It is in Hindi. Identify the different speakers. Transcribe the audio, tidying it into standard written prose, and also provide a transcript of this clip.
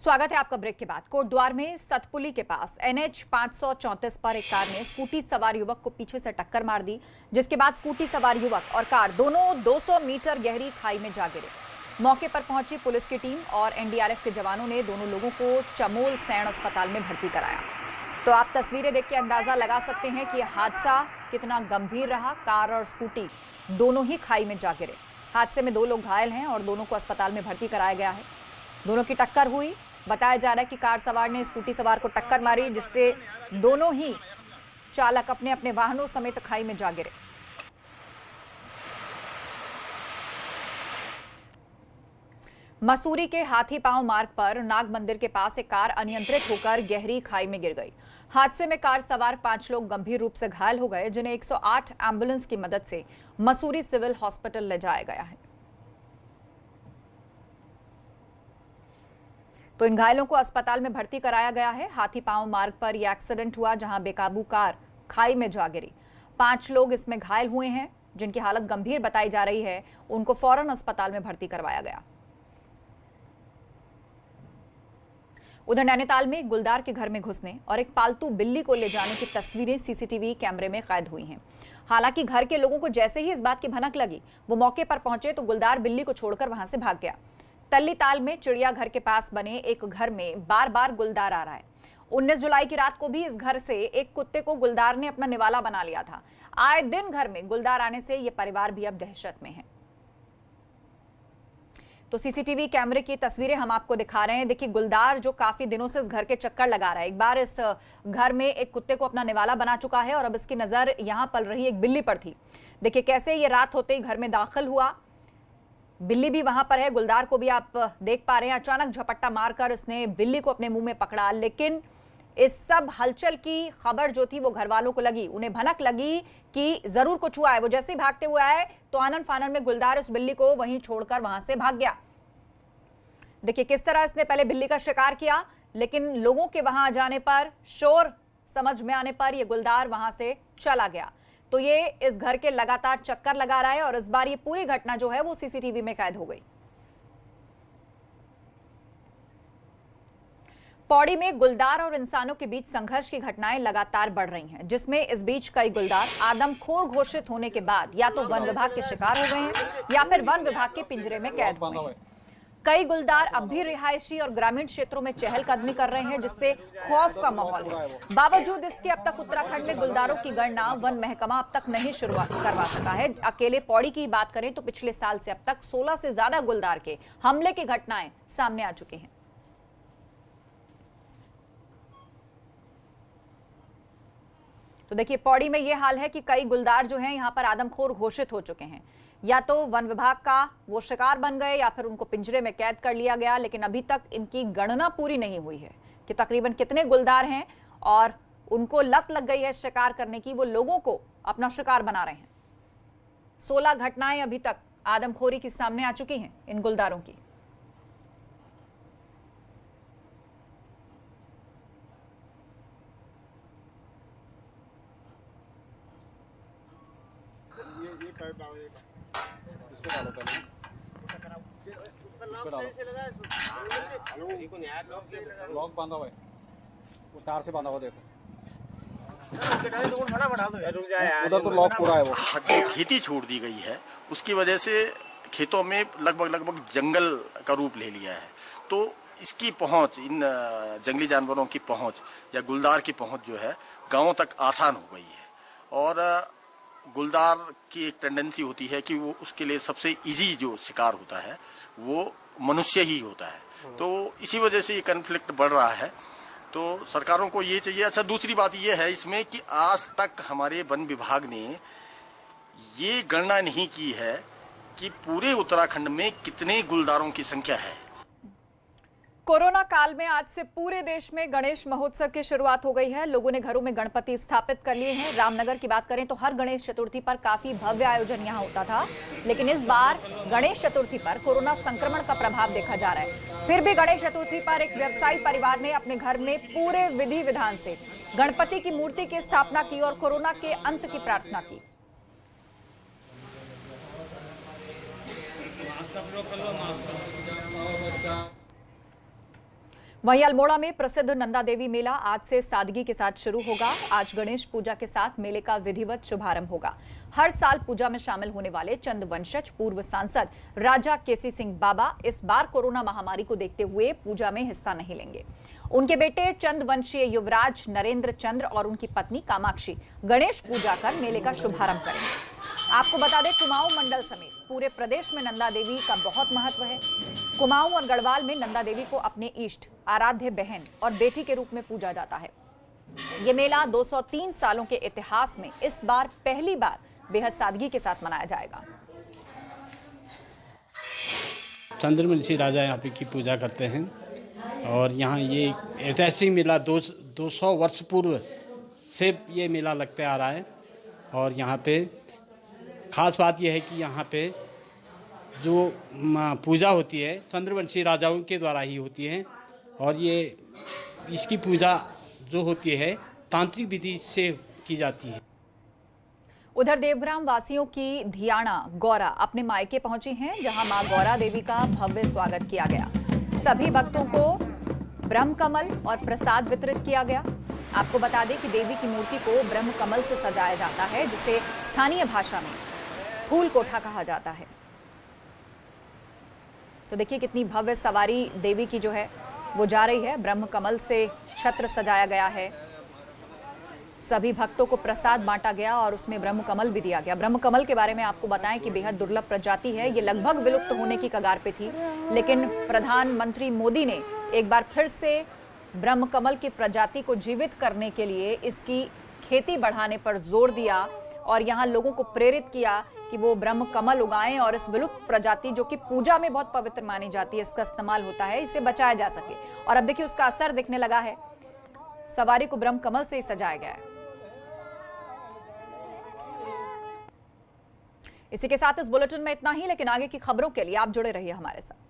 Speaker 1: स्वागत है आपका ब्रेक के बाद। कोटद्वार में सतपुली के पास NH 534 पर एक कार ने स्कूटी सवार युवक को पीछे से टक्कर मार दी, जिसके बाद स्कूटी सवार युवक और कार दोनों 200 मीटर गहरी खाई में जा गिरे। मौके पर पहुंची पुलिस की टीम और NDRF के जवानों ने दोनों लोगों को चमोल सैण अस्पताल में भर्ती कराया। तो आप तस्वीरें देख के अंदाजा लगा सकते हैं कि यह हादसा कितना गंभीर रहा। कार और स्कूटी दोनों ही खाई में जा गिरे। हादसे में 2 लोग घायल हैं और दोनों को अस्पताल में भर्ती कराया गया है। दोनों की टक्कर हुई। बताया जा रहा है कि कार सवार ने स्कूटी सवार को टक्कर मारी, जिससे दोनों ही चालक अपने अपने वाहनों समेत खाई में जा गिरे। मसूरी के हाथी पांव मार्ग पर नाग मंदिर के पास एक कार अनियंत्रित होकर गहरी खाई में गिर गई। हादसे में कार सवार 5 लोग गंभीर रूप से घायल हो गए, जिन्हें 108 एम्बुलेंस की मदद से मसूरी सिविल हॉस्पिटल ले जाया गया है। तो इन घायलों को अस्पताल में भर्ती कराया गया है। हाथी पांव मार्ग पर यह एक्सीडेंट हुआ, जहां बेकाबू कार खाई में जा गिरी। 5 लोग इसमें घायल हुए हैं, जिनकी हालत गंभीर बताई जा रही है। उनको फौरन अस्पताल में भर्ती करवाया गया। उधर नैनीताल में गुलदार के घर में घुसने और एक पालतू बिल्ली को ले जाने की तस्वीरें सीसीटीवी कैमरे में कैद हुई हैं। हालांकि घर के लोगों को जैसे ही इस बात की भनक लगी, वो मौके पर पहुंचे तो गुलदार बिल्ली को छोड़कर वहां से भाग गया। तल्लीताल में चिड़ियाघर के पास बने एक घर में बार बार गुलदार आ रहा है। 19 जुलाई की रात को भी इस घर से एक कुत्ते को गुलदार ने अपना निवाला बना लिया था। आए दिन घर में गुलदार आने से ये परिवार भी अब दहशत में है। तो सीसीटीवी कैमरे की तस्वीरें हम आपको दिखा रहे हैं। देखिए, गुलदार जो काफी दिनों से इस घर के चक्कर लगा रहा है, एक बार इस घर में एक कुत्ते को अपना निवाला बना चुका है और अब इसकी नजर यहां पल रही एक बिल्ली पर थी। देखिए कैसे ये रात होते ही घर में दाखिल हुआ। बिल्ली भी वहां पर है, गुलदार को भी आप देख पा रहे हैं। अचानक झपट्टा मारकर इसने बिल्ली को अपने मुंह में पकड़ा, लेकिन इस सब हलचल की खबर जो थी वो घर वालों को लगी। उन्हें भनक लगी कि जरूर कुछ हुआ है। वो जैसे ही भागते हुए आए तो आनन फानन में गुलदार उस बिल्ली को वहीं छोड़कर वहां से भाग गया। देखिए किस तरह इसने पहले बिल्ली का शिकार किया, लेकिन लोगों के वहां आ जाने पर, शोर समझ में आने पर, यह गुलदार वहां से चला गया। तो ये इस घर के लगातार चक्कर लगा रहा है और इस बार ये पूरी घटना जो है वो सीसीटीवी में कैद हो गई। पौड़ी में गुलदार और इंसानों के बीच संघर्ष की घटनाएं लगातार बढ़ रही हैं, जिसमें इस बीच कई गुलदार आदमखोर घोषित होने के बाद या तो वन विभाग के शिकार हो गए हैं या फिर वन विभाग के पिंजरे में कैद हुए हैं। कई गुलदार अब भी रिहायशी और ग्रामीण क्षेत्रों में चहलकदमी कर रहे हैं, जिससे खौफ का माहौल है। बावजूद इसके अब तक उत्तराखंड में गुलदारों की गणना वन महकमा अब तक नहीं शुरुआत करवा सका है। अकेले पौड़ी की बात करें तो पिछले साल से अब तक 16 से ज्यादा गुलदार के हमले की घटनाएं सामने आ चुकी हैं। तो देखिए पौड़ी में यह हाल है कि कई गुलदार जो हैं यहां पर आदमखोर घोषित हो चुके हैं। या तो वन विभाग का वो शिकार बन गए या फिर उनको पिंजरे में कैद कर लिया गया, लेकिन अभी तक इनकी गणना पूरी नहीं हुई है कि तकरीबन कितने गुलदार हैं और उनको लत लग गई है शिकार करने की। वो लोगों को अपना शिकार बना रहे हैं। 16 घटनाएं अभी तक आदमखोरी की सामने आ चुकी हैं इन गुलदारों की।
Speaker 2: इसको डालो पहले, इसको डालो। लॉक बांधा हुआ है, वो तार से बांधा हुआ, देखो उधर तो लॉक पूरा है। वो
Speaker 3: खेती छोड़ दी गई है, उसकी वजह से खेतों में लगभग जंगल का रूप ले लिया है। तो इसकी पहुंच, इन जंगली जानवरों की पहुंच या गुलदार की पहुंच जो है गांवों तक आसान हो गई है। और गुलदार की एक टेंडेंसी होती है कि वो उसके लिए सबसे इजी जो शिकार होता है वो मनुष्य ही होता है। तो इसी वजह से ये कन्फ्लिक्ट बढ़ रहा है। तो सरकारों को ये चाहिए। अच्छा, दूसरी बात ये है इसमें कि आज तक हमारे वन विभाग ने ये गणना नहीं की है कि पूरे उत्तराखंड में कितने गुलदारों की संख्या है।
Speaker 1: कोरोना काल में आज से पूरे देश में गणेश महोत्सव की शुरुआत हो गई है। लोगों ने घरों में गणपति स्थापित कर लिए हैं। रामनगर की बात करें तो हर गणेश चतुर्थी पर काफी भव्य आयोजन यहां होता था, लेकिन इस बार गणेश चतुर्थी पर कोरोना संक्रमण का प्रभाव देखा जा रहा है। फिर भी गणेश चतुर्थी पर एक व्यवसायी परिवार ने अपने घर में पूरे विधि विधान से गणपति की मूर्ति की स्थापना की और कोरोना के अंत की प्रार्थना की। वहीं अल्मोड़ा में प्रसिद्ध नंदा देवी मेला आज से सादगी के साथ शुरू होगा। आज गणेश पूजा के साथ मेले का विधिवत शुभारंभ होगा। हर साल पूजा में शामिल होने वाले चंदवंशज पूर्व सांसद राजा केसी सिंह बाबा इस बार कोरोना महामारी को देखते हुए पूजा में हिस्सा नहीं लेंगे। उनके बेटे चंदवंशीय युवराज नरेंद्र चंद्र और उनकी पत्नी कामाक्षी गणेश पूजा कर मेले का शुभारंभ करेंगे। आपको बता दें, कुमाऊं मंडल समेत पूरे प्रदेश में नंदा देवी का बहुत महत्व है। कुमाऊं और गढ़वाल में नंदा देवी को अपने इष्ट, आराध्य बहन और बेटी के रूप में पूजा जाता है। ये मेला 203 सालों के इतिहास में इस बार पहली बार बेहद सादगी के साथ मनाया जाएगा।
Speaker 4: चंद्रवंशी राजा यहाँ पे की पूजा करते हैं और यहाँ ये ऐतिहासिक मेला 200 वर्ष पूर्व से ये मेला लगते आ रहा है। और यहाँ पे खास बात यह है कि यहाँ पे जो पूजा होती है चंद्रवंशी राजाओं के द्वारा ही होती है और ये इसकी पूजा जो होती है तांत्रिक विधि से की जाती है।
Speaker 1: उधर देवग्राम वासियों की धियाना गौरा अपने मायके पहुंची हैं, जहां मां गौरा देवी का भव्य स्वागत किया गया। सभी भक्तों को ब्रह्म कमल और प्रसाद वितरित किया गया। आपको बता दें कि देवी की मूर्ति को ब्रह्म कमल से सजाया जाता है, जिसे स्थानीय भाषा में फूल कोठा कहा जाता है। तो देखिए कितनी भव्य सवारी देवी की जो है वो जा रही है। ब्रह्म कमल से छत्र सजाया गया है। सभी भक्तों को प्रसाद बांटा गया और उसमें ब्रह्म कमल भी दिया गया। ब्रह्म कमल के बारे में आपको बताएं कि बेहद दुर्लभ प्रजाति है। ये लगभग विलुप्त होने की कगार पे थी, लेकिन प्रधानमंत्री मोदी ने एक बार फिर से ब्रह्म कमल की प्रजाति को जीवित करने के लिए इसकी खेती बढ़ाने पर जोर दिया और यहाँ लोगों को प्रेरित किया कि वो ब्रह्म कमल उगाएं और इस विलुप्त प्रजाति जो कि पूजा में बहुत पवित्र मानी जाती है, इसका इस्तेमाल होता है, इसे बचाया जा सके। और अब देखिए उसका असर दिखने लगा है। सवारी को ब्रह्म कमल से ही सजाया गया है। इसी के साथ इस बुलेटिन में इतना ही, लेकिन आगे की खबरों के लिए आप जुड़े रहिए हमारे साथ।